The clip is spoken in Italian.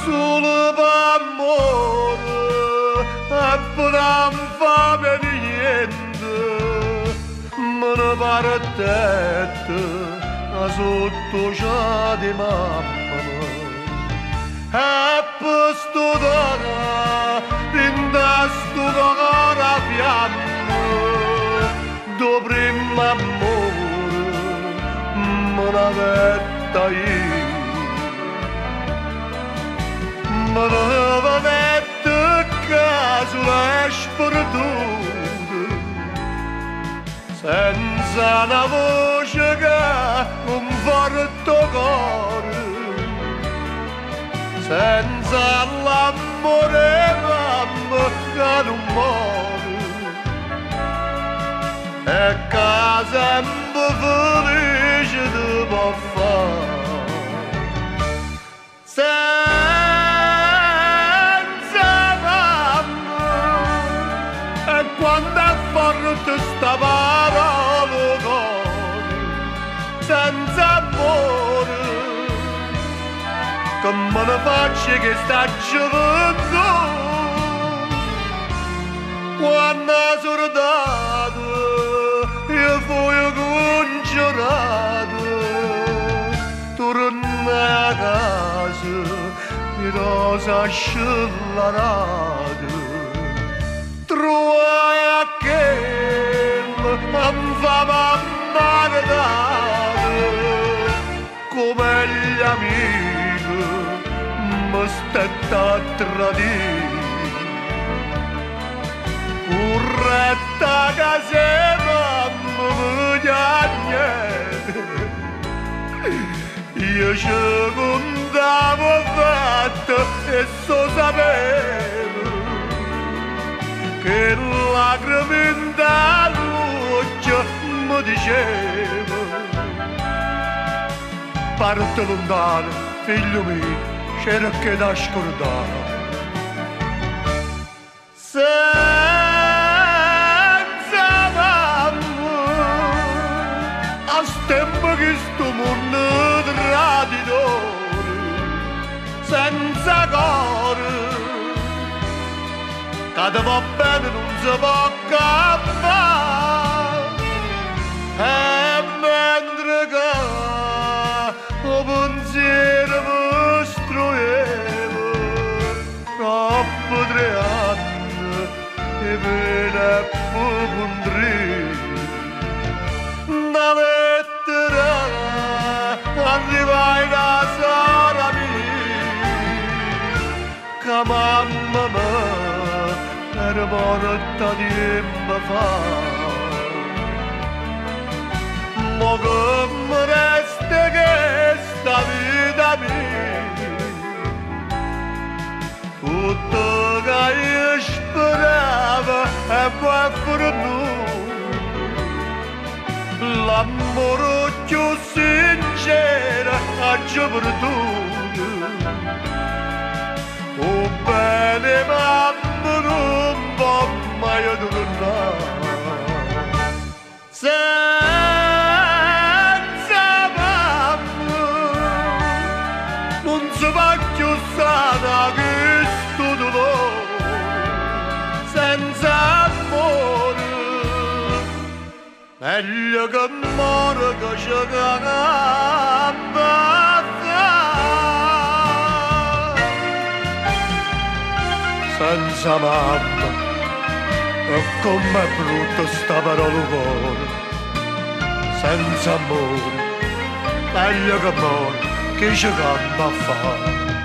solo per amore e per non fame di niente me ne pare te sotto c'è di mamma e per studare in sto cuore a fiamma do primo amore me l'avetta io me l'aveva detto che sulle sperduto senza una voce che un forte cuore senza l'amore mamma che non muore e che sempre felice di può fare quando è forte sta parola cuore senza amore che me ne faccio che sta gioventù quando è sordato io fui congiurato tornai a casa mi rosa scellerata trovai a che mi fa maledare come gli amici mi stetta a tradire urretta che se mamma mi io ci contavo fatto e so sapevo che lacrime da luce mi diceva parte lontano figlio mio c'era che da scordare senza mamma a stempo che sto mondo traditore senza cuore che va bene non si può campare e mentre che il pensiero mi istrueva troppo 3 anni e me ne può pondere una lettera arrivai da sera mia che mamma mia era morta tempo fa ma come resta che sta vita mia tutto che io speravo e poi fornuto l'amore più sincero ha già perduto oh bene mamma non va mai a tornare senza mamma non si va più sana che sto dolore senza amore meglio che muore che ci cagava senza mamma e com'è brutta sta parola cuore senza amore meglio che muore che ci canta a fare